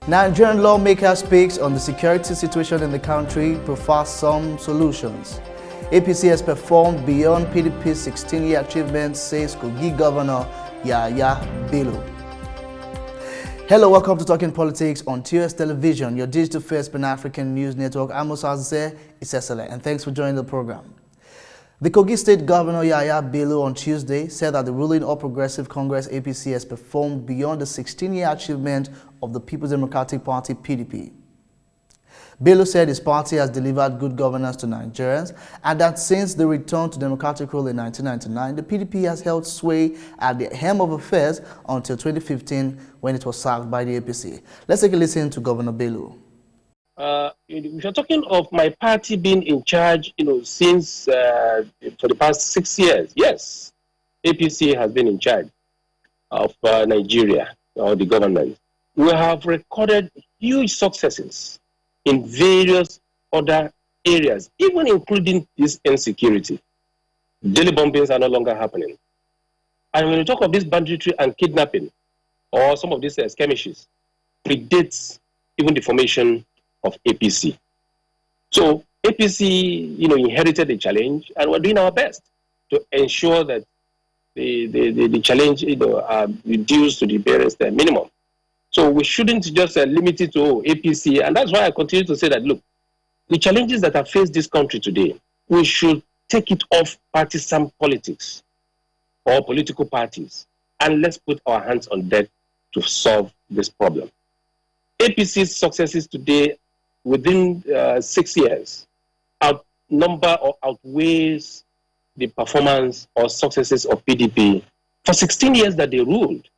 Nigerian lawmaker speaks on the security situation in the country, profiles some solutions. APC has performed beyond PDP's 16-year achievements, says Kogi Governor Yahaya Bello. Hello, welcome to Talking Politics on TOS Television, your digital-first Pan-African news network. I'm Musa Isesele, and thanks for joining the program. The Kogi State Governor Yahaya Bello on Tuesday said that the ruling All Progressive Congress APC has performed beyond the 16-year achievement of the People's Democratic Party PDP. Bello said his party has delivered good governance to Nigerians and that since the return to democratic rule in 1999, the PDP has held sway at the helm of affairs until 2015 when it was sacked by the APC. Let's take a listen to Governor Bello. If you're talking of my party being in charge, since for the past 6 years, yes, APC has been in charge of Nigeria or the government. We have recorded huge successes in various other areas, even including this insecurity. Daily bombings are no longer happening. And when you talk of this banditry and kidnapping, or some of these skirmishes, predates even the formation of APC. So APC, inherited the challenge, and we're doing our best to ensure that the challenge, are reduced to the barest minimum. So we shouldn't just limit it to APC, and that's why I continue to say that, look, the challenges that have faced this country today, we should take it off partisan politics or political parties, and let's put our hands on deck to solve this problem. APC's successes today within 6 years outnumber or outweighs the performance or successes of PDP for 16 years that they ruled.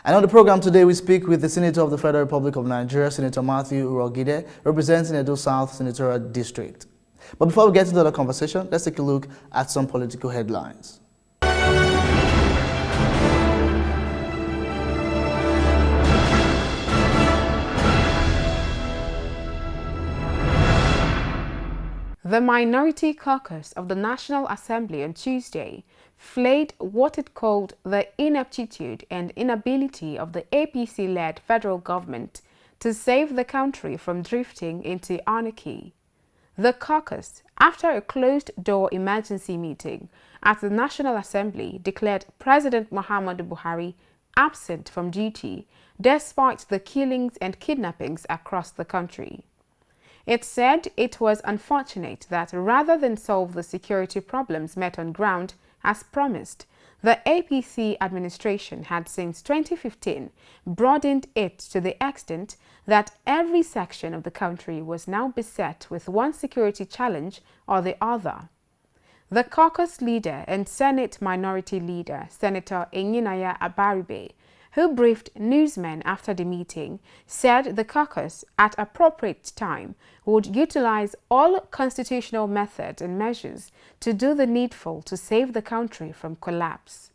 And on the program today, we speak with the Senator of the Federal Republic of Nigeria, Senator Matthew Urhoghide, representing Edo South Senatorial District. But before we get into the conversation, let's take a look at some political headlines. The Minority Caucus of the National Assembly on Tuesday flayed what it called the ineptitude and inability of the APC-led federal government to save the country from drifting into anarchy. The caucus, after a closed-door emergency meeting at the National Assembly, declared President Muhammadu Buhari absent from duty despite the killings and kidnappings across the country. It said it was unfortunate that rather than solve the security problems met on ground as promised, the APC administration had since 2015 broadened it to the extent that every section of the country was now beset with one security challenge or the other. The caucus leader and Senate Minority Leader, Senator Enyinnaya Abaribe, who briefed newsmen after the meeting, said the caucus, at appropriate time, would utilize all constitutional methods and measures to do the needful to save the country from collapse.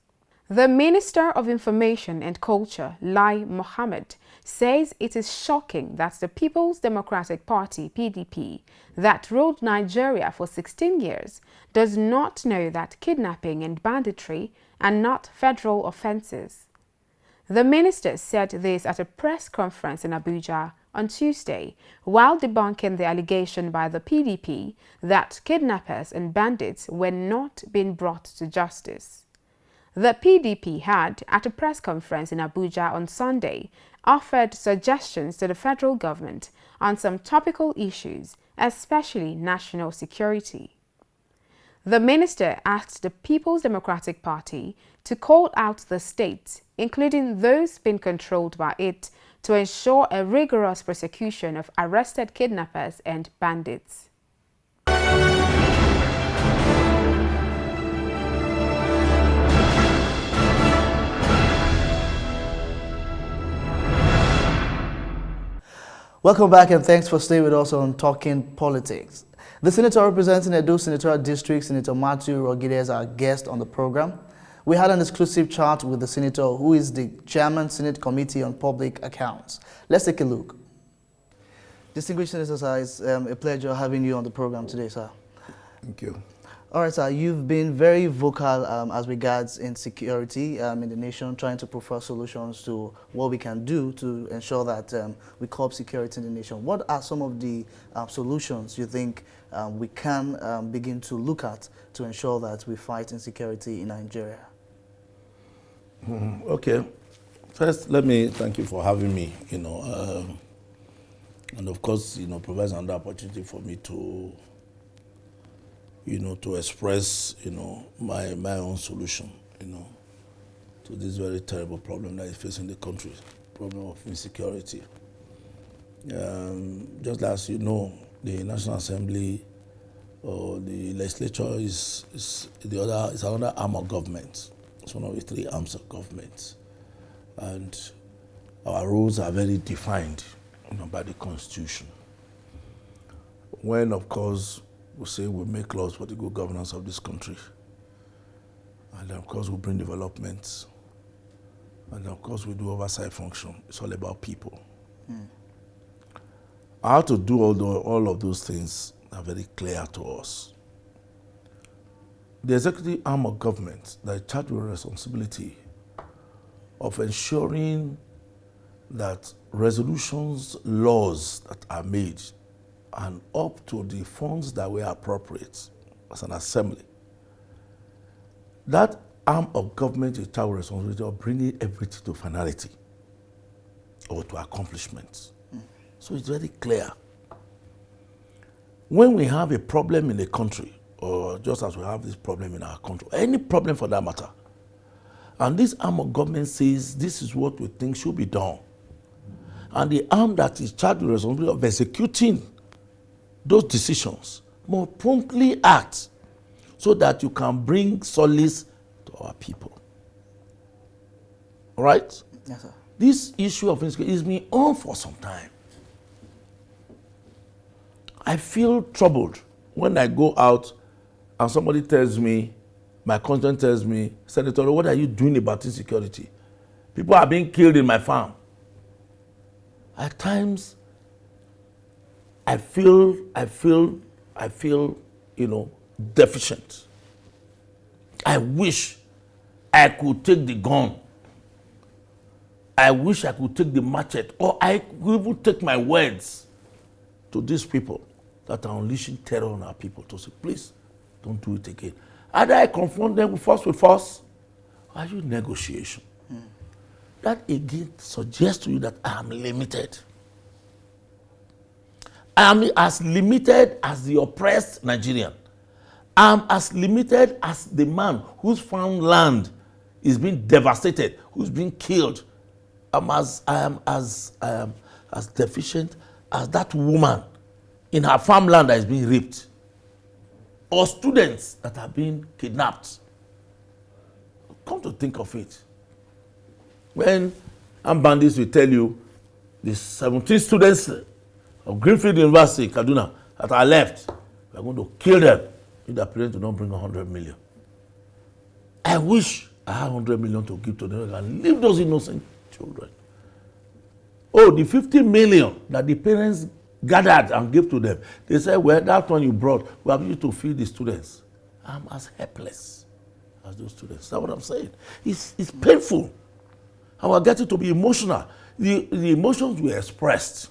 The Minister of Information and Culture, Lai Mohammed, says it is shocking that the People's Democratic Party, PDP, that ruled Nigeria for 16 years, does not know that kidnapping and banditry are not federal offenses. The minister said this at a press conference in Abuja on Tuesday, while debunking the allegation by the PDP that kidnappers and bandits were not being brought to justice. The PDP had, at a press conference in Abuja on Sunday, offered suggestions to the federal government on some topical issues, especially national security. The minister asked the People's Democratic Party to call out the states, including those being controlled by it, to ensure a rigorous prosecution of arrested kidnappers and bandits. Welcome back and thanks for staying with us on Talking Politics. The senator representing Edo Senatorial District, Senator Matthew Urhoghide, is our guest on the program. We had an exclusive chat with the senator, who is the chairman, Senate Committee on Public Accounts. Let's take a look. Distinguished Senator, sir, it's a pleasure having you on the program today, sir. Thank you. All right, sir. You've been very vocal as regards insecurity in the nation, trying to prefer solutions to what we can do to ensure that we curb security in the nation. What are some of the solutions you think we can begin to look at to ensure that we fight insecurity in Nigeria? Okay. First, let me thank you for having me, and of course, provides another opportunity for me to, to express, my own solution, to this very terrible problem that is facing the country, problem of insecurity. Just as you know, the National Assembly or the legislature is another arm of government. It's one of the three arms of government. And our rules are very defined, by the Constitution. When, of course, we say we make laws for the good governance of this country, and of course we bring developments, and of course we do oversight function. It's all about people. How to do all of those things are very clear to us. The executive arm of government that is charged with responsibility of ensuring that resolutions, laws that are made and up to the funds that were appropriate as an assembly. That arm of government is charged with responsibility of bringing everything to finality or to accomplishment. So it's very clear. When we have a problem in a country, or just as we have this problem in our country, any problem for that matter, and this arm of government says this is what we think should be done, and the arm that is charged with the responsibility of executing those decisions must promptly act so that you can bring solace to our people. All right? Yes, sir. This issue of insecurity has been on for some time. I feel troubled when I go out and somebody tells me, my conscience tells me, Senator, what are you doing about insecurity? People are being killed in my farm. At times, I feel, deficient. I wish I could take the gun. I wish I could take the machete, or I could even take my words to these people that are unleashing terror on our people to say, please, don't do it again. Either I confront them with force, or I use negotiation. That again suggests to you that I am limited. I am as limited as the oppressed Nigerian. I am as limited as the man whose farm land is being devastated, who's being killed. I am as deficient as that woman in her farmland that is being raped, or students that are being kidnapped. Come to think of it, when armed bandits will tell you the 17 students of Greenfield University, Kaduna, that are left, we are going to kill them if their parents do not bring 100 million. I wish I had 100 million to give to them and leave those innocent children. Oh, the 50 million that the parents gathered and gave to them, they said, well, that one you brought, we have used to feed the students. I'm as helpless as those students. That's what I'm saying. It's painful. And we're getting to be emotional. The emotions we express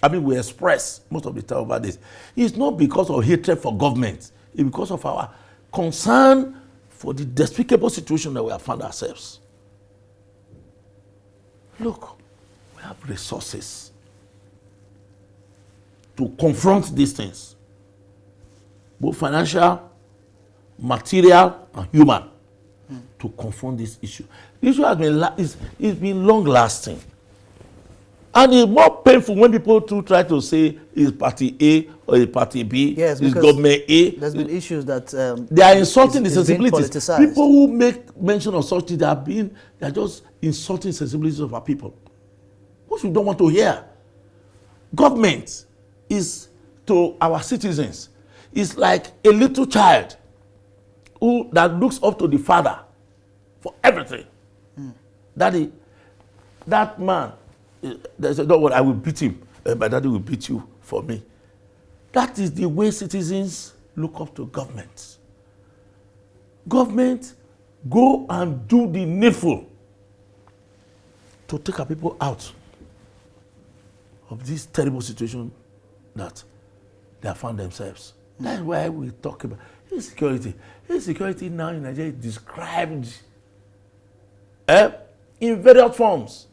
most of the time over this. It's not because of hatred for government. It's because of our concern for the despicable situation that we have found ourselves. Look, we have resources to confront these things, both financial, material, and human, to confront this issue. The issue has been long-lasting. And it's more painful when people try to say it's party A or it's party B, yes, it's government A. There's been issues that they are insulting the sensibilities. People who make mention of such things, they are just insulting sensibilities of our people, which we don't want to hear. Government is, to our citizens, is like a little child that looks up to the father for everything. Daddy, that man, they said, don't worry, I will beat him. My daddy will beat you for me. That is the way citizens look up to government. government go and do the needful to take our people out of this terrible situation that they have found themselves. That's why we talk about insecurity. Insecurity now in Nigeria is described in various forms.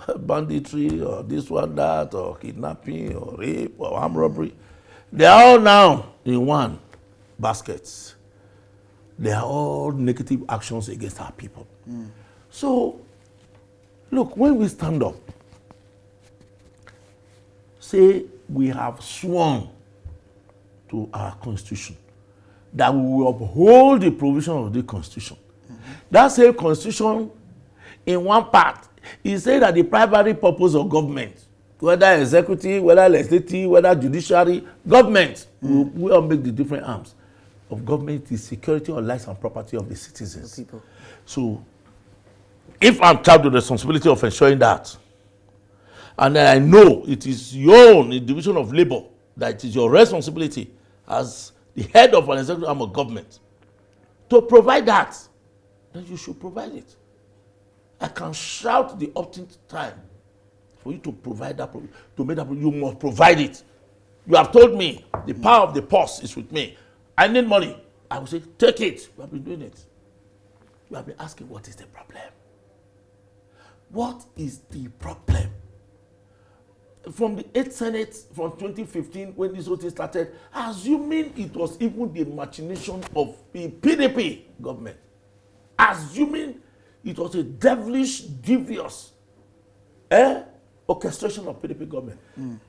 Banditry, or this one, that, or kidnapping, or rape, or armed robbery. They are all now in one basket. They are all negative actions against our people. So, look, when we stand up, say we have sworn to our constitution that we will uphold the provision of the constitution. That same constitution, in one part, it says that the primary purpose of government, whether executive, whether legislative, whether judiciary, government, we all make the different arms of government is security of lives and property of the citizens. The people. So, if I'm charged with the responsibility of ensuring that, and I know it is your own division of labor, that it is your responsibility as the head of an executive arm of government to provide that, then you should provide it. I can shout the opportune time for you to provide that, to make that, you must provide it. You have told me the power of the purse is with me. I need money. I will say, take it. You have been doing it. You have been asking, what is the problem? What is the problem? From the 8th Senate from 2015, when this whole thing started, assuming it was even the machination of the PDP government, assuming it was a devilish, devious orchestration of PDP government,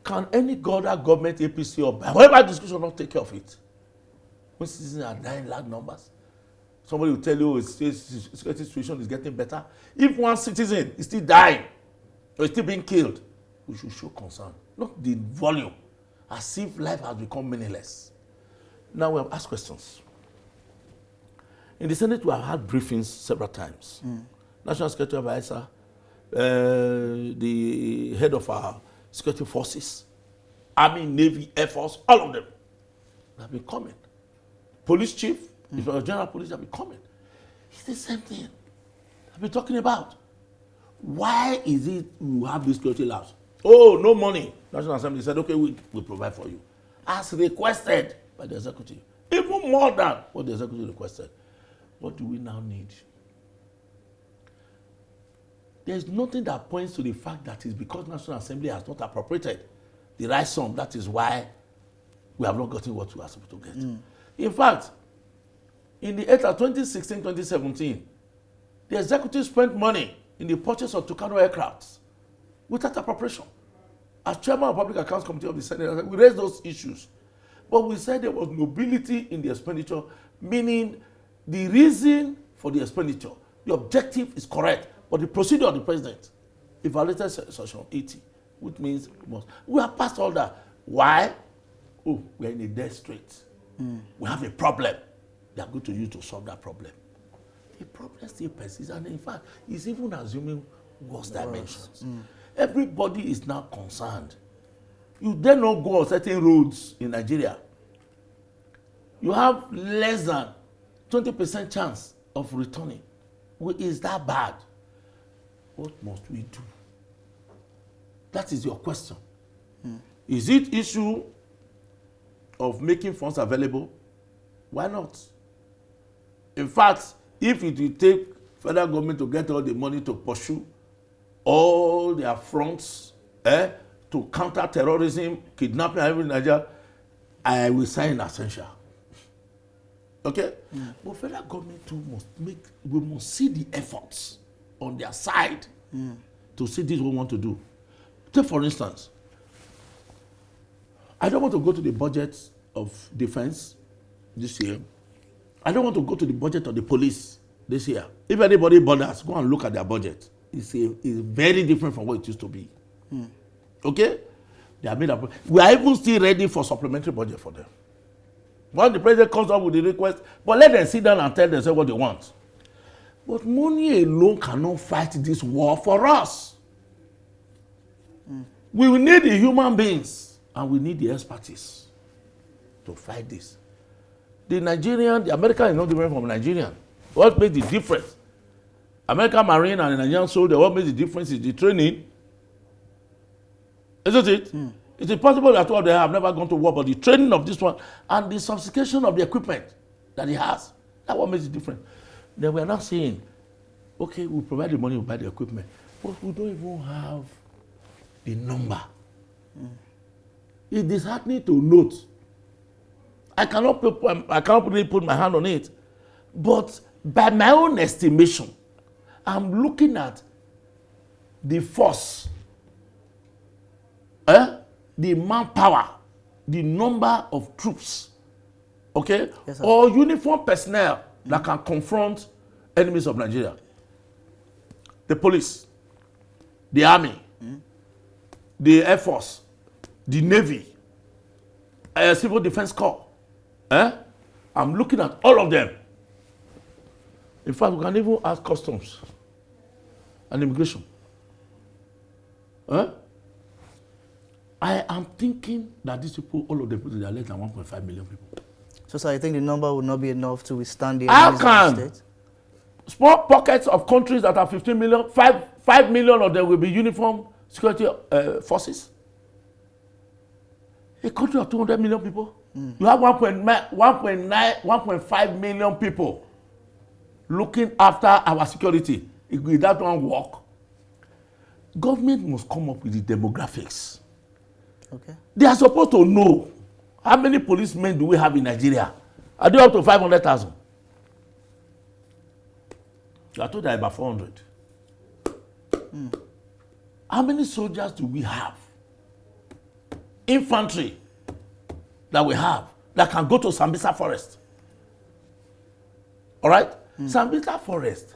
can any other government, APC or whatever discussion not take care of it? When citizens are dying in large numbers, somebody will tell you the security situation is getting better. If one citizen is still dying or is still being killed, we should show concern, not the volume, as if life has become meaningless. Now we have asked questions. In the Senate, we have had briefings several times. National Security Advisor, the head of our security forces, Army, Navy, Air Force, all of them have been coming. Police chief, if you're a general police, have been coming. It's the same thing I've been talking about. Why is it you have these security labs? Oh, no money. National Assembly said, okay, we'll provide for you. As requested by the executive. Even more than what the executive requested. What do we now need? There's nothing that points to the fact that it's because National Assembly has not appropriated the right sum. That is why we have not gotten what we are supposed to get. In fact, in the 8th of 2016-2017, the executive spent money in the purchase of Tucano aircrafts without appropriation. As chairman of Public Accounts Committee of the Senate, we raised those issues. But we said there was nobility in the expenditure, meaning the reason for the expenditure, the objective is correct, but the procedure of the president evaluated section 80, which means we have passed all that. Why? Oh, we are in a dead strait. We have a problem. They are going to use to solve that problem. The problem still persists, and in fact, it's even assuming worse dimensions. Everybody is now concerned. You dare not go on certain roads in Nigeria. You have less than 20% chance of returning. Is that bad? What must we do? That is your question. Is it issue of making funds available? Why not? In fact, if it will take federal government to get all the money to pursue all their fronts to counter terrorism, kidnapping, and everything in Nigeria, I will sign essential. Okay? But federal government too we must see the efforts on their side to see this what we want to do. Take for instance, I don't want to go to the budget of defense this year. I don't want to go to the budget of the police this year. If anybody bothers, go and look at their budget. It's very different from what it used to be. Okay? They are made up. We are even still ready for supplementary budget for them. Once the president comes up with the request, but let them sit down and tell themselves what they want. But money alone cannot fight this war for us. We will need the human beings and we need the expertise to fight this. the American is not different from Nigerian. What makes the difference? American Marine and the Nigerian soldier, what makes the difference is the training. Isn't it? It's impossible that all they have never gone to war, but the training of this one and the sophistication of the equipment that he has, that's what makes it different. Then we are not saying, okay, we provide the money, we buy the equipment, but we don't even have the number. It's disheartening to note. I cannot really put my hand on it, but by my own estimation, I'm looking at the force, the manpower, the number of troops, okay, yes, or uniform personnel that can confront enemies of Nigeria. The police, the army, the Air Force, the Navy, Civil Defense Corps. I'm looking at all of them. In fact, we can even ask customs and immigration. I am thinking that these people, all of them, they are less than 1.5 million people. So, sir, I think the number will not be enough to withstand the enemies of the state? Small pockets of countries that are 15 million, 5 million of them will be uniform security forces. A country of 200 million people. You have 1.5 million people looking after our security. If that don't work, government must come up with the demographics. Okay. They are supposed to know how many policemen do we have in Nigeria. Are they up to 500,000? You are told that about 400. How many soldiers do we have? Infantry that we have that can go to Sambisa Forest. All right? Sambisa Forest,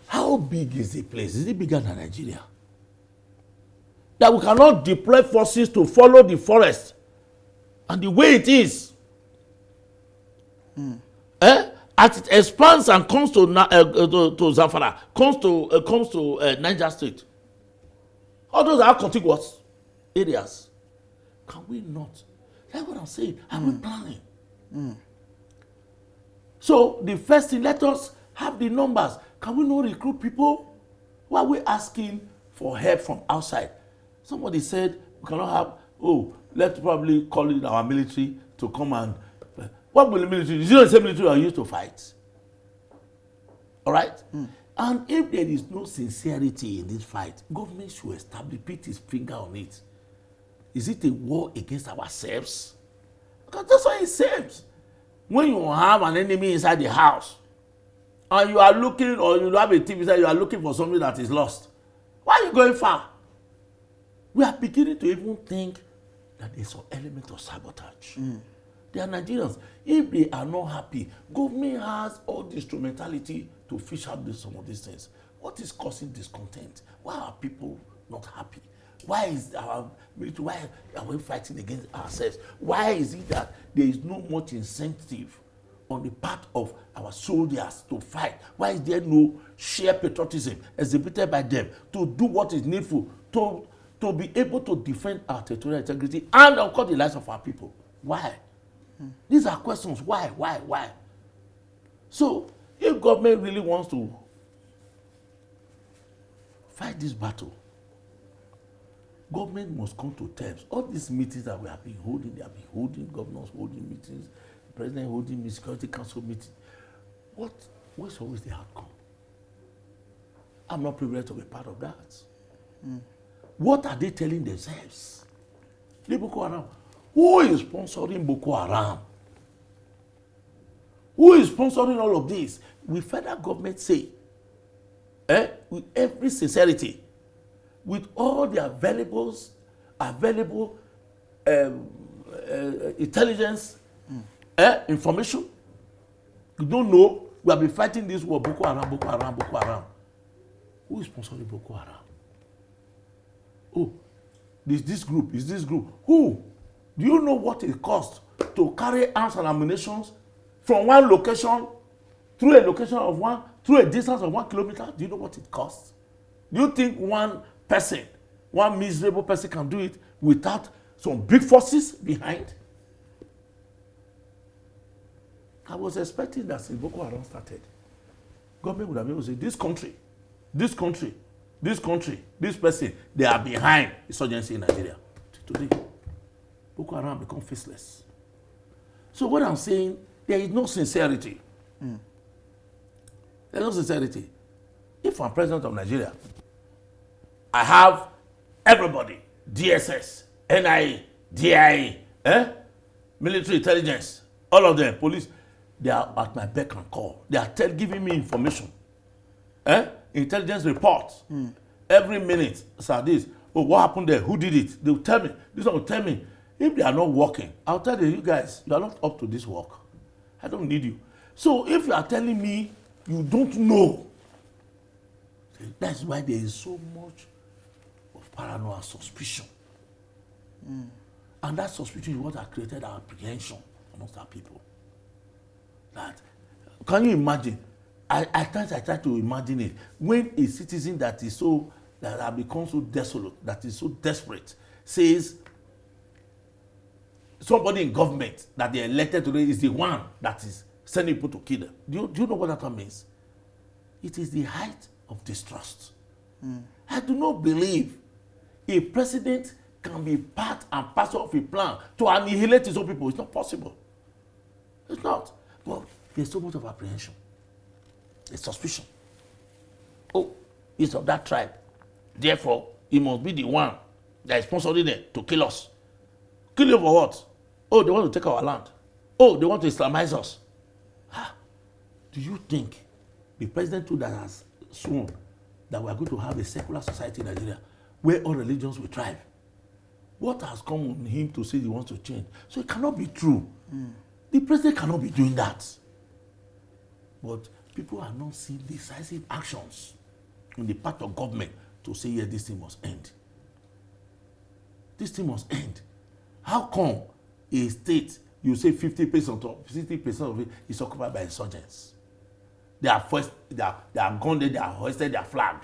how big is the place? Is it bigger than Nigeria? That we cannot deploy forces to follow the forest and the way it is. As it expands and comes to Zamfara, comes to Niger State. All those are contiguous areas. Can we not? That's what I'm saying. Are we planning? So the first thing, let us have the numbers. Can we not recruit people? Why are we asking for help from outside? Somebody said we cannot have, let's probably call it our military to come and, what will the military, is it the same military are used to fight? All right? And if there is no sincerity in this fight, government should establish, put its finger on it. Is it a war against ourselves? Because that's what it says. When you have an enemy inside the house, and you are looking, or you have a TV inside, you are looking for something that is lost, why are you going far? We are beginning to even think that there's some element of sabotage. They are Nigerians. If they are not happy, government has all the instrumentality to fish out some of these things. What is causing discontent? Why are people not happy? Why is our military, why are we fighting against ourselves? Why is it that there is no much incentive on the part of our soldiers to fight? Why is there no shared patriotism exhibited by them to do what is needful to be able to defend our territorial integrity and, of course, the lives of our people? Why? These are questions. Why? So, if government really wants to fight this battle, government must come to terms. All these meetings that we have been holding, they have been holding, governors holding meetings, the president holding security council meetings. What's always the outcome? I'm not privileged to be part of that. What are they telling themselves? The Boko Haram. Who is sponsoring Boko Haram? Who is sponsoring all of this? Will federal government say, with every sincerity, with all the available intelligence, information, you don't know, we have been fighting this war, Boko Haram. Who is sponsoring Boko Haram? Is this group? Who? Do you know what it costs to carry arms and ammunition from one location through a distance of 1 kilometer? Do you know what it costs? Do you think one miserable person can do it without some big forces behind? I was expecting that since Boko Haram started, government would have been able to say, this person, they are behind insurgency in Nigeria. Today, Boko Haram become faceless. So what I'm saying, there is no sincerity. There's no sincerity. If I'm president of Nigeria, I have everybody, DSS, NIA, DIA, military intelligence, all of them, police, they are at my beck and call. They are giving me information. Intelligence reports. Every minute, sir, this, oh, what happened there? Who did it? They will tell me. This one will tell me. If they are not working, I'll tell you guys, you are not up to this work. I don't need you. So if you are telling me you don't know, that's why there is so much of paranoia suspicion. And that suspicion is what has created our apprehension amongst our people. That, can you imagine? I try to imagine it. When a citizen that has become so desolate, that is so desperate, says somebody in government that they elected today is the one that is sending people to kill them. Do you know what that one means? It is the height of distrust. I do not believe a president can be part and parcel of a plan to annihilate his own people. It's not possible. It's not. But there's so much of apprehension. There's suspicion. Oh, he's of that tribe. Therefore, he must be the one that is sponsoring them to kill us. Kill you for what? Oh, they want to take our land. Oh, they want to Islamize us. Do you think the president too that has sworn that we are going to have a secular society in Nigeria where all religions will thrive? What has come on him to say he wants to change? So it cannot be true. The president cannot be doing that. But people are not seeing decisive actions on the part of government to say, yes, this thing must end. This thing must end. How come a state, you say 50% of it is occupied by insurgents? They are gone there, they are hoisted their flag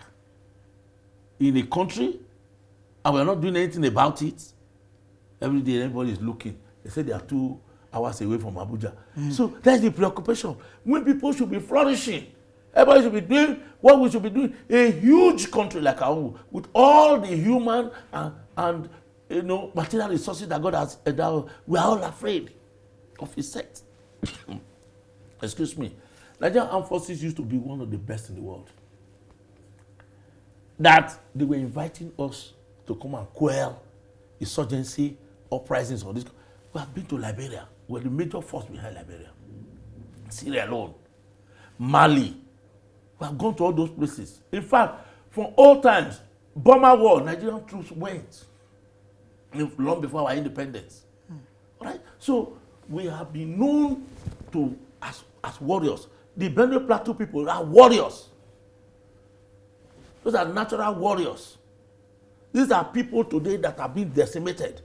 in a country, and we are not doing anything about it. Every day, everybody is looking. They say they are 2 hours away from Abuja. So that's the preoccupation. When people should be flourishing, everybody should be doing what we should be doing. A huge country like our own, with all the human and material resources that God has endowed, we are all afraid of his sect. Excuse me. Nigerian armed forces used to be one of the best in the world. That they were inviting us to come and quell insurgency, uprisings on this. We have been to Liberia. We're the major force behind Liberia. Syria alone. Mali. We have gone to all those places. In fact, from old times, Burma War, Nigerian troops went long before our independence. All right? So we have been known to as warriors. The Benue Plateau people are warriors. Those are natural warriors. These are people today that have been decimated.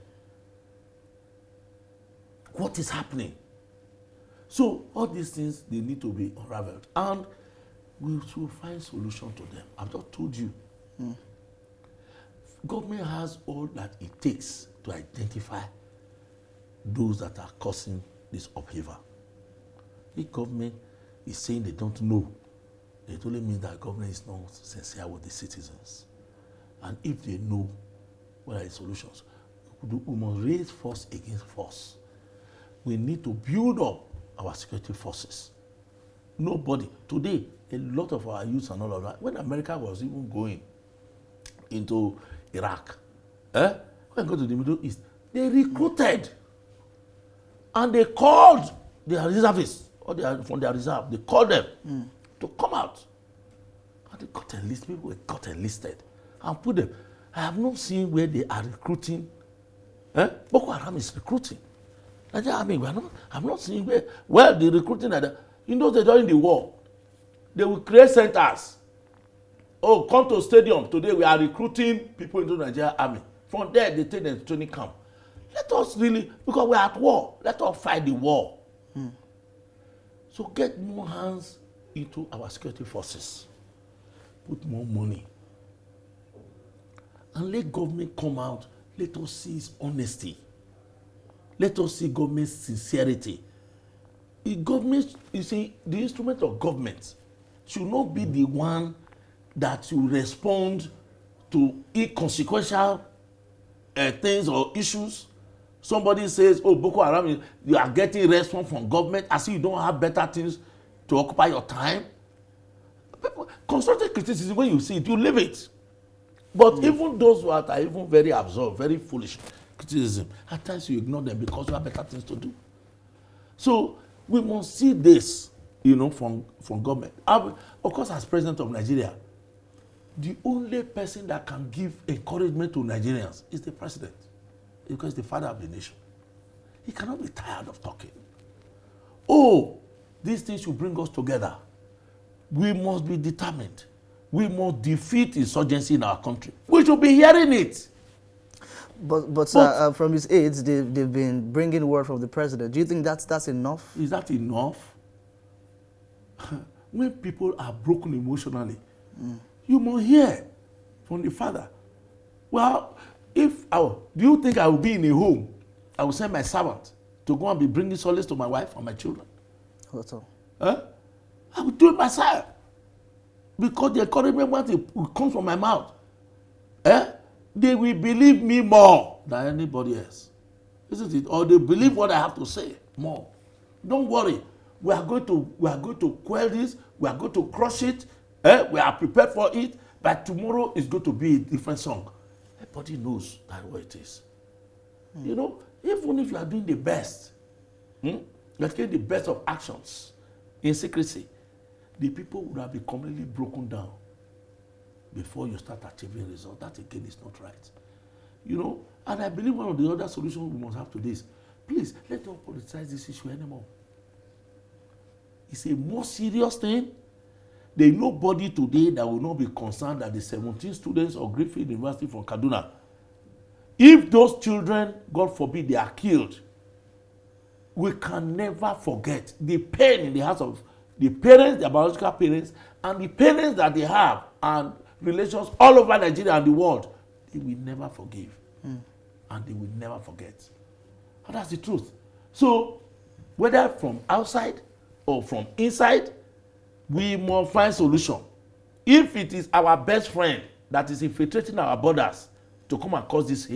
What is happening? So all these things, they need to be unraveled. And we should find solution to them. I've just told you. Government has all that it takes to identify those that are causing this upheaval. If government is saying they don't know, it only means that government is not sincere with the citizens. And if they know what are the solutions, we must raise force against force. We need to build up our security forces. Nobody, today, a lot of our youth and all of that, when America was even going into Iraq, when they go to the Middle East, they recruited and they called their reservists, or from their reserve, they called them to come out. And they got enlisted, people got enlisted and put them. I have not seen where they are recruiting. Boko Haram is recruiting. I'm not seeing where the recruiting are there. You know, during the war, they will create centers. Oh, come to stadium. Today we are recruiting people into the Nigerian army. From there, they take them to training camp. Let us really, because we are at war, let us fight the war. So get more hands into our security forces. Put more money. And let government come out. Let us see its honesty. Let us see government's sincerity. The government, you see, the instrument of government should not be the one that you respond to inconsequential things or issues. Somebody says, oh, Boko Haram, you are getting response from government as if you don't have better things to occupy your time. Constructive criticism, when you see it, you leave it. But even those who are even very absurd, very foolish criticism, at times you ignore them because you have better things to do. So we must see this, from government. Of course, as president of Nigeria, the only person that can give encouragement to Nigerians is the president, because he's the father of the nation. He cannot be tired of talking. Oh, these things should bring us together. We must be determined. We must defeat insurgency in our country. We should be hearing it. But sir, from his aides, they've been bringing word from the president. Do you think that's enough? Is that enough? When people are broken emotionally, you must hear from the father. Well, do you think I will be in a home? I will send my servant to go and be bringing solace to my wife and my children. That's all. Huh? I will do it myself. Because the encouragement will come from my mouth. They will believe me more than anybody else. Isn't it? Or they believe what I have to say more. Don't worry. We are going to quell this. We are going to crush it. We are prepared for it. But tomorrow is going to be a different song. Everybody knows that what it is. Even if you are doing the best, you are taking the best of actions in secrecy, the people would have been completely broken down before you start achieving results. That again is not right. And I believe one of the other solutions we must have to this, please, let's not politicize this issue anymore. It's a more serious thing. There is nobody today that will not be concerned that the 17 students of Griffith University from Kaduna, if those children, God forbid, they are killed, we can never forget the pain in the hearts of the parents, their biological parents, and the parents that they have, and relations all over Nigeria and the world. They will never forgive. And they will never forget. And that's the truth. So, whether from outside or from inside, we must find solution. If it is our best friend that is infiltrating our borders to come and cause this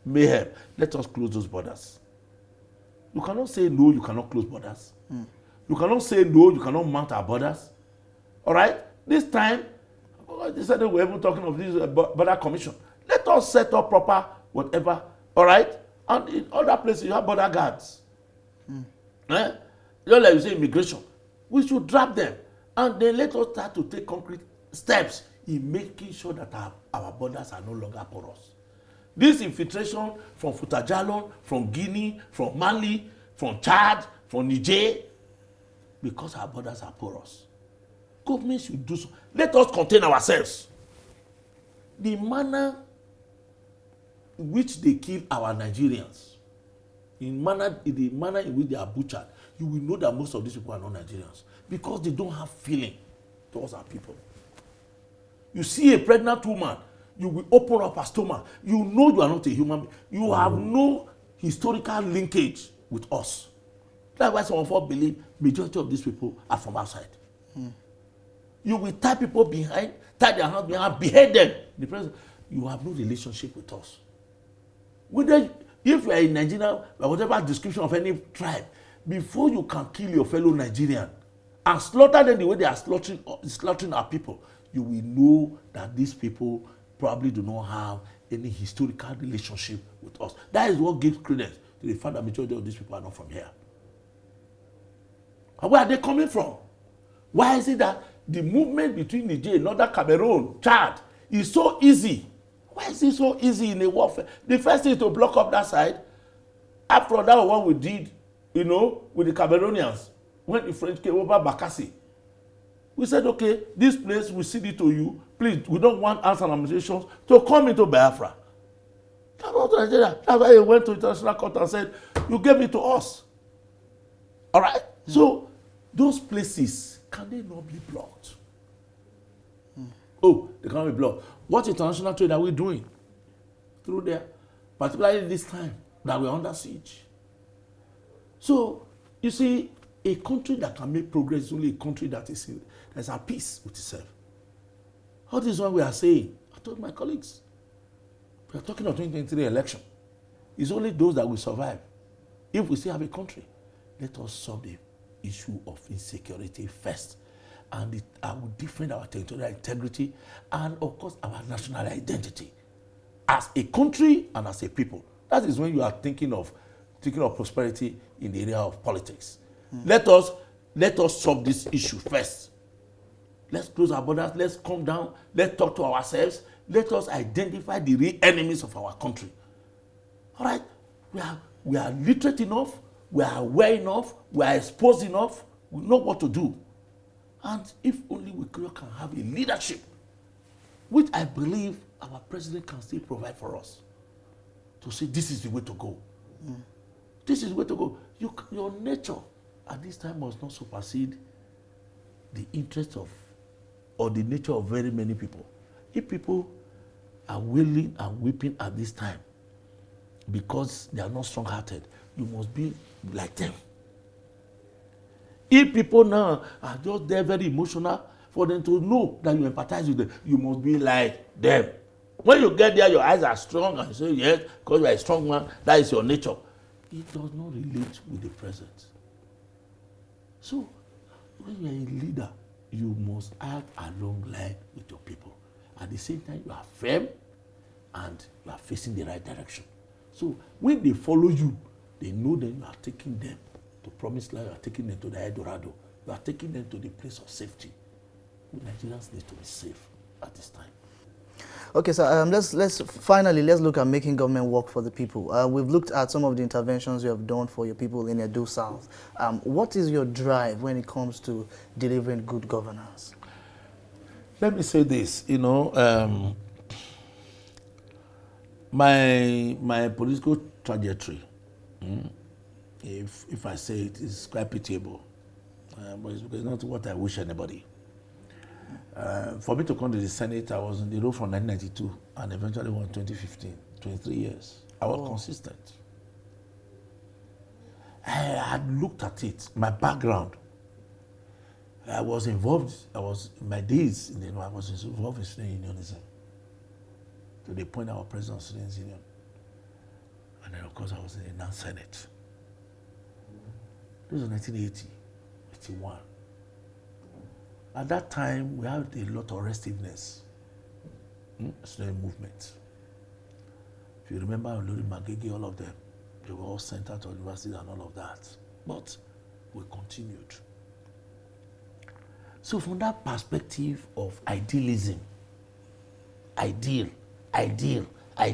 mayhem, let us close those borders. You cannot say no, you cannot close borders. You cannot say no, you cannot mount our borders. All right? This time, they said we're even talking of this border commission. Let us set up proper whatever. All right? And in other places, you have border guards. Just like you say immigration. We should drop them. And then let us start to take concrete steps in making sure that our borders are no longer porous. This infiltration from Futajalon, from Guinea, from Mali, from Chad, from Niger, because our borders are porous. Government should do so. Let us contain ourselves. The manner in which they kill our Nigerians, the manner in which they are butchered, you will know that most of these people are not Nigerians because they don't have feeling towards our people. You see a pregnant woman, you will open up her stomach. You know you are not a human being. You have no historical linkage with us. That's why some of us believe majority of these people are from outside. You will tie people behind, tie their hands behind, behead them. The president, you have no relationship with us. If you are in Nigeria, by whatever description of any tribe, before you can kill your fellow Nigerian and slaughter them the way they are slaughtering our people, you will know that these people probably do not have any historical relationship with us. That is what gives credence to the fact that majority of these people are not from here. And where are they coming from? Why is it that the movement between Niger and northern Cameroon, Chad, is so easy? Why is it so easy in a warfare? The first thing is to block up that side. After that, what we did, with the Cameroonians, when the French came over Bakassi, we said, okay, this place, we cede it to you. Please, we don't want arms and ammunition to come into Biafra. That's why he went to international court and said, you gave it to us. All right? So, those places, can they not be blocked? Oh, they can't be blocked. What international trade are we doing through there? Particularly this time that we're under siege. So, you see, A country that can make progress is only a country that is at peace with itself. All this is what we are saying. I told my colleagues, we are talking of 2023 election. It's only those that will survive. If we still have a country, let us solve the issue of insecurity first. And I will defend our territorial integrity and, of course, our national identity as a country and as a people. That is when you are thinking of prosperity in the area of politics. Let us solve this issue first. Let's close our borders. Let's calm down. Let's talk to ourselves. Let us identify the real enemies of our country. All right? We are literate enough. We are aware enough. We are exposed enough. We know what to do. And if only we can have a leadership, which I believe our president can still provide for us, to say this is the way to go. This is the way to go. Your nature at this time must not supersede the interest of or the nature of very many people. If people are willing and weeping at this time because they are not strong-hearted, you must be like them. If people now are just there very emotional, for them to know that you empathize with them, you must be like them. When you get there, your eyes are strong and you say, yes, because you are a strong man, that is your nature. It does not relate with the present. So, when you are a leader, you must act along line with your people. At the same time, you are firm and you are facing the right direction. So, when they follow you, they know that you are taking them to promised land, you are taking them to the Eldorado, you are taking them to the place of safety. Nigerians need to be safe at this time. Okay, so let's look at making government work for the people. We've looked at some of the interventions you have done for your people in Edo South. What is your drive when it comes to delivering good governance? Let me say this, my political trajectory, if I say it, is quite pitiable, but it's not what I wish anybody. For me to come to the Senate, I was in the role from 1992 and eventually won 2015, 23 years. I was consistent. I had looked at it, my background. I was involved, in my days, I was involved in student unionism to the point I was president of Students' Union. And then, of course, I was in the non-Senate. This was 1980, 81. At that time, we had a lot of restiveness, student movement. If you remember, Olori Magege, all of them, they were all sent out to universities and all of that. But we continued. So from that perspective of idealism, ideal. If I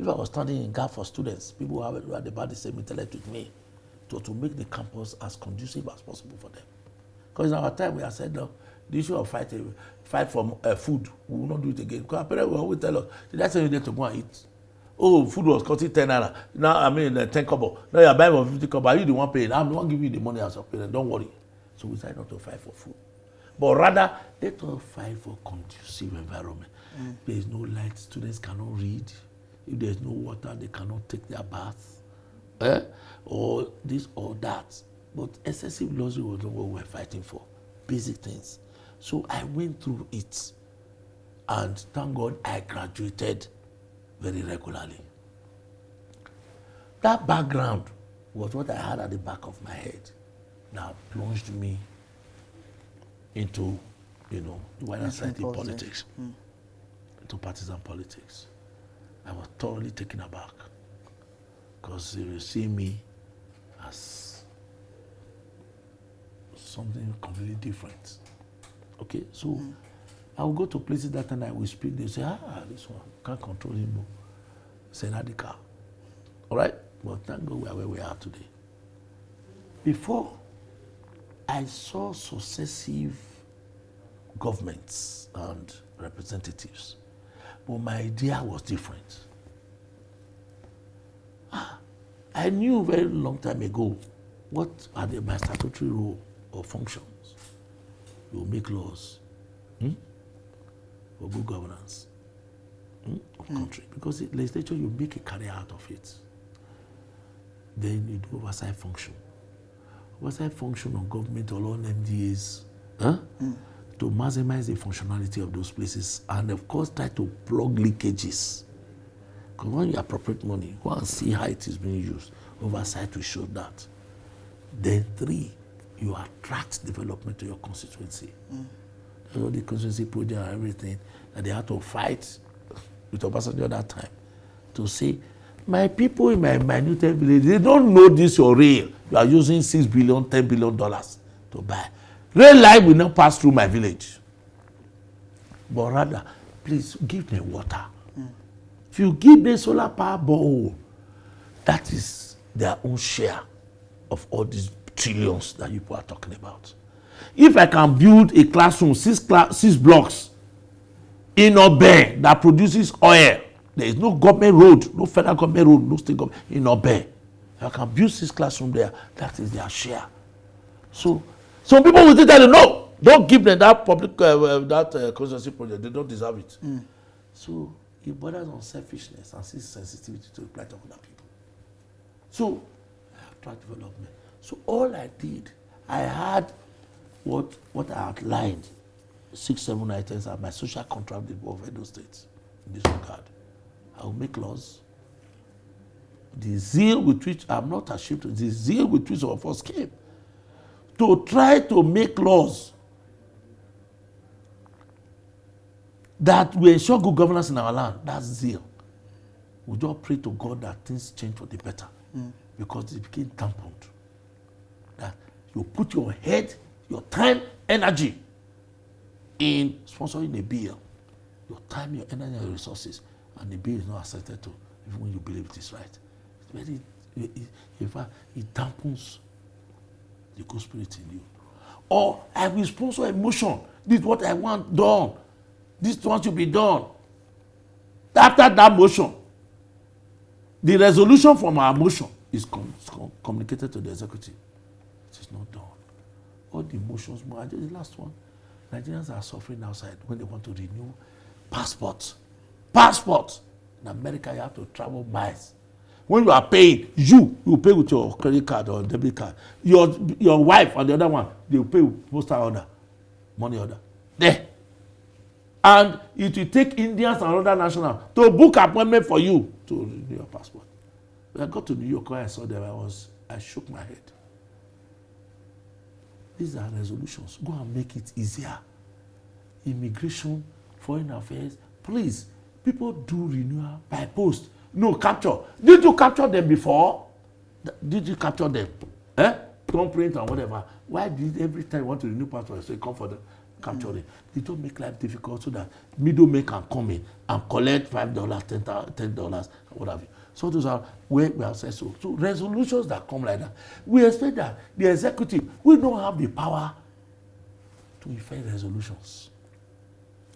was standing in gap for students, people who had about the same intellect with me, to make the campus as conducive as possible for them. Because in our time, we have said, no, the issue of fight for food, we will not do it again. Because our parents will always tell us, did I tell you to go and eat? Oh, food was costing 10 naira. Now, 10 kobo. Now you're buying for 50 kobo. Are you the one paying? I'm the one giving you the money as a parent. Don't worry. So we decided not to fight for food. But rather, let us fight for conducive environment. There is no light, students cannot read. If there is no water, they cannot take their bath. Or this or that. But excessive luxury was not what we were fighting for. Basic things. So I went through it. And thank God I graduated very regularly. That background was what I had at the back of my head. Now plunged me into, the wider side in politics. Into partisan politics. I was thoroughly taken aback. Because they were seeing me as something completely different. Okay, so I will go to places that time I will speak, they say, this one, can't control him. It's a radical. All right? But thank God we are where we are today. Before, I saw successive governments and representatives, but my idea was different. I knew very long time ago what are my statutory role or functions. You make laws for good governance of country. Because the legislature, you make a career out of it. Then you do oversight function. what's that function of government or all MDAs? Huh? To maximize the functionality of those places and of course try to plug leakages. Because when you appropriate money, go and see how it is being used. Oversight will show that. Then 3, you attract development to your constituency. You know, the constituency project and everything, and they had to fight with Obasanjo at that time to say, my people in my minute village, they don't know this your rail. You are using $6 billion, $10 billion to buy. Rail line will not pass through my village. But rather, please give them water. If you give them solar power borehole, that is their own share of all these trillions that you people are talking about. If I can build a classroom, 6 blocks in Obe that produces oil, there is no government road, no federal government road, no state government in Obe. If I can build 6 classrooms there, that is their share. So some people will tell you, no, don't give them that public constituency project. They don't deserve it. So it borders on selfishness and sees sensitivity to the plight of other people. So I have tried development. So all I did, I had what I outlined, 6, 7 items are my social contract with both Edo States in this regard. I will make laws. The zeal with which I'm not ashamed of, the zeal with which some of us came to try to make laws that will ensure good governance in our land. That's zeal. We just pray to God that things change for the better because it became dampened. That you put your head, your time, energy in sponsoring a bill. Your time, your energy, and your resources, and the bill is not accepted to, even when you believe it is right. It's very, in fact, it dampens the good spirit in you. Or I will sponsor a motion. This is what I want done. This wants to be done. After that motion, the resolution from our motion is communicated to the executive. It is not done. All the motions, the last one, Nigerians are suffering outside when they want to renew passports. Passport. In America, you have to travel miles. When you are paying, you pay with your credit card or debit card. Your wife and the other one, they will pay with postal order, money order. There. And it will take Indians and other nationals to book appointment for you to renew your passport. When I got to New York, when I saw them, I shook my head. These are resolutions. Go and make it easier. Immigration, foreign affairs, please, people do renewal by post. No, capture. Did you capture them before? Did you capture them? Thumbprint and whatever. Why did every time you want to renew passport, so you come for the capturing? They don't make life difficult so that middlemen can come in and collect $5, $10, what have you. So those are where we have said so. So resolutions that come like that, we expect that the executive will not have the power to effect resolutions.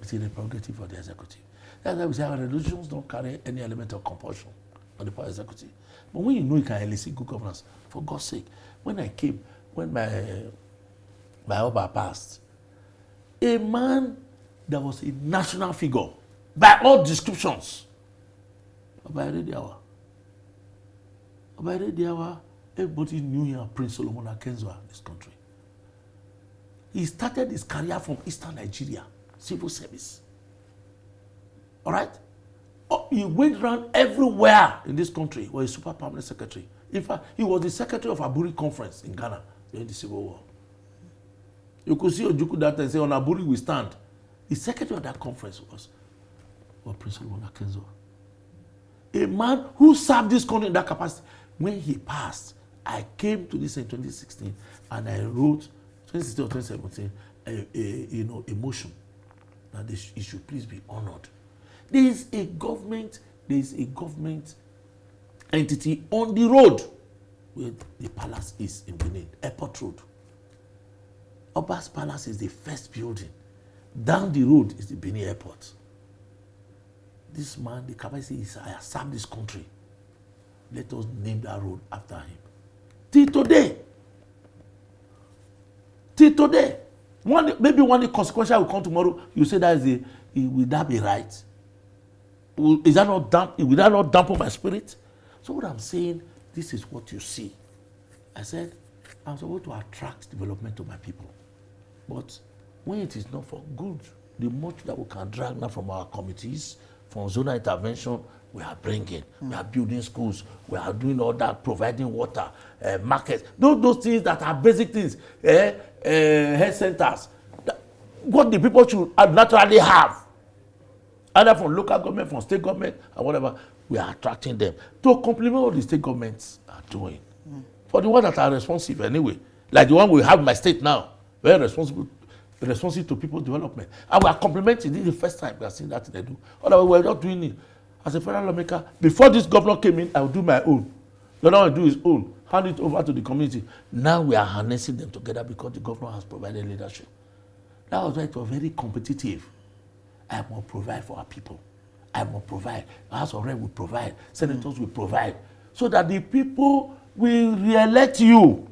It's a prerogative for the executive. That's why we say our resolutions don't carry any element of compulsion on the power executive. But when you know you can elicit good governance, for God's sake, when my Oba passed, a man that was a national figure by all descriptions, Oba Erediawa, everybody knew him, Prince Solomon Akenzo in this country. He started his career from Eastern Nigeria, civil service. All right? He went around everywhere in this country. He was a super permanent secretary. In fact, he was the secretary of Aburi Conference in Ghana during the Civil War. You could see Ojukwu that and say, on Aburi we stand. The secretary of that conference was Prince Solomon Akenzo. A man who served this country in that capacity. When he passed, I came to this in 2016 and I wrote, 2016 or 2017, a motion that it should please be honored. There is a government entity on the road where the palace is in Benin, Airport Road. Oba's Palace is the first building. Down the road is the Benin Airport. This man, the capacity is, I have served this country. Let us name that road after him. Till today. Maybe one day consequential will come tomorrow. You say will that be right? Will that not dampen my spirit? So what I'm saying, this is what you see. I said, I'm supposed to attract development to my people. But when it is not for good, the much that we can drag now from our committees, from zonal intervention, we are bringing. We are building schools. We are doing all that, providing water, markets. Those things that are basic things, health centers. What the people should naturally have, either from local government, from state government, or whatever, we are attracting them to complement what the state governments are doing. For the ones that are responsive anyway, like the one we have in my state now, very responsive to people's development. And we are complementing. This is the first time we are seeing that they do. Otherwise, we are not doing it. As a federal lawmaker, before this governor came in, I will do my own. The other one will do his own, hand it over to the community. Now we are harnessing them together because the governor has provided leadership. That was why it was very competitive. I will provide for our people. I will provide. House of Rep will provide. Senators will provide. So that the people will re-elect you.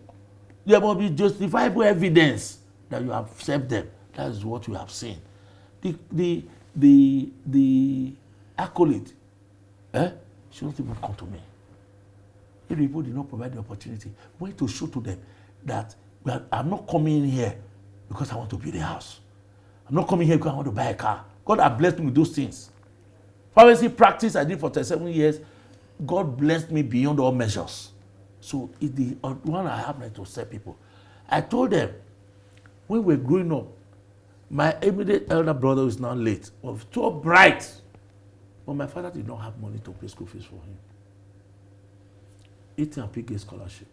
There will be justifiable evidence that you have served them. That is what we have seen. The accolade, should not even come to me. If people did not provide the opportunity, we need to show to them that I'm not coming in here because I want to build a house. I'm not coming here because I want to buy a car. God has blessed me with those things. Pharmacy practice I did for 37 years, God blessed me beyond all measures. So it's the one I have to serve people. I told them, when we were growing up, my immediate elder brother, who is now late, was so bright. But my father did not have money to pay school fees for him. AT&P gave scholarship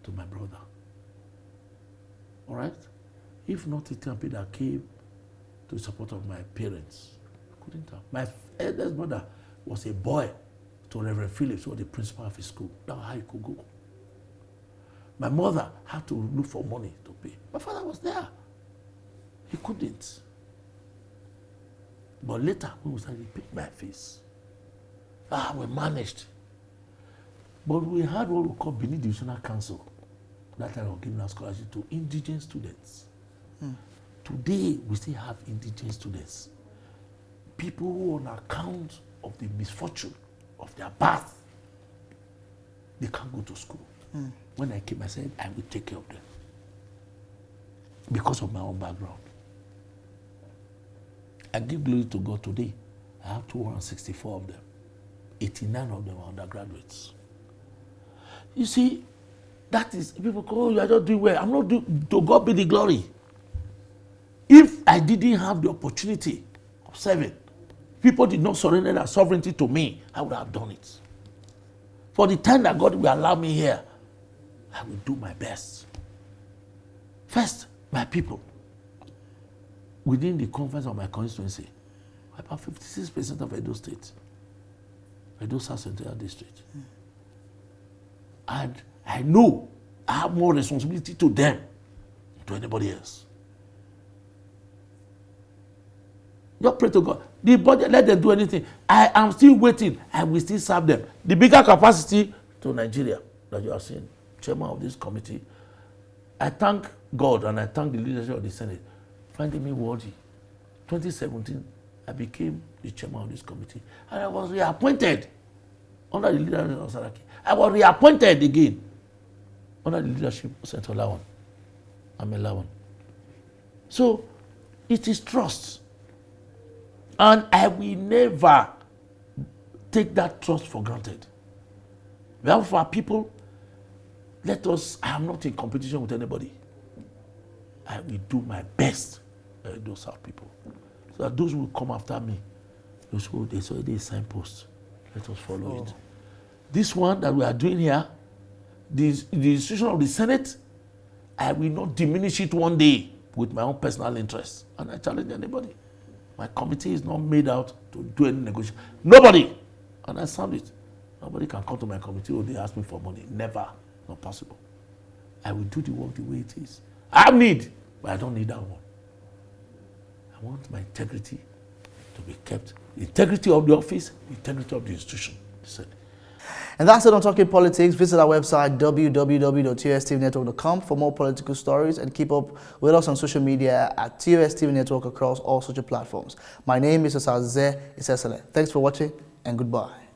to my brother. All right? If not AT&P that came to the support of my parents, I couldn't have. My eldest brother was a boy to Reverend Phillips, who was the principal of his school. That's how he could go. My mother had to look for money to pay. My father was there. He couldn't. But later, when we started, he paid my fees. We managed. But we had what we call Benin Divisional Council. That time was giving us scholarship to indigent students. Today, we still have indigent students. People who, on account of the misfortune of their birth, they can't go to school. When I came, I said, I will take care of them. Because of my own background. I give glory to God today. I have 264 of them. 89 of them are undergraduates. You see, that is, people go, oh, you are just doing well. I'm not doing, to God be the glory. If I didn't have the opportunity of serving, people did not surrender their sovereignty to me, I would have done it. For the time that God will allow me here, I will do my best. First, my people. Within the conference of my constituency, about 56% of Edo State, Edo South Senatorial District. And I know I have more responsibility to them than to anybody else. Just pray to God. The budget, let them do anything. I am still waiting. I will still serve them. The bigger capacity to Nigeria that you are seeing, chairman of this committee, I thank God and I thank the leadership of the Senate finding me worthy. 2017, I became the chairman of this committee. And I was reappointed under the leadership of Saraki. I was reappointed again under the leadership of Senator Lawan. I'm a Lawan. So, it is trust. And I will never take that trust for granted. Therefore, people, I am not in competition with anybody. I will do my best with those South people. So that those who will come after me, those who there's already a signpost. Let us follow it. This one that we are doing here, the institution of the Senate, I will not diminish it one day with my own personal interests. And I challenge anybody. My committee is not made out to do any negotiation. Nobody, and I sound it, nobody can come to my committee or they ask me for money. Never. Not possible. I will do the work the way it is. I have need, but I don't need that one. I want my integrity to be kept. The integrity of the office, the integrity of the institution. And that's it on Talking Politics. Visit our website www.tostvnetwork.com for more political stories and keep up with us on social media at TOS TV Network across all social platforms. My name is Osaze Isesele. Thanks for watching and goodbye.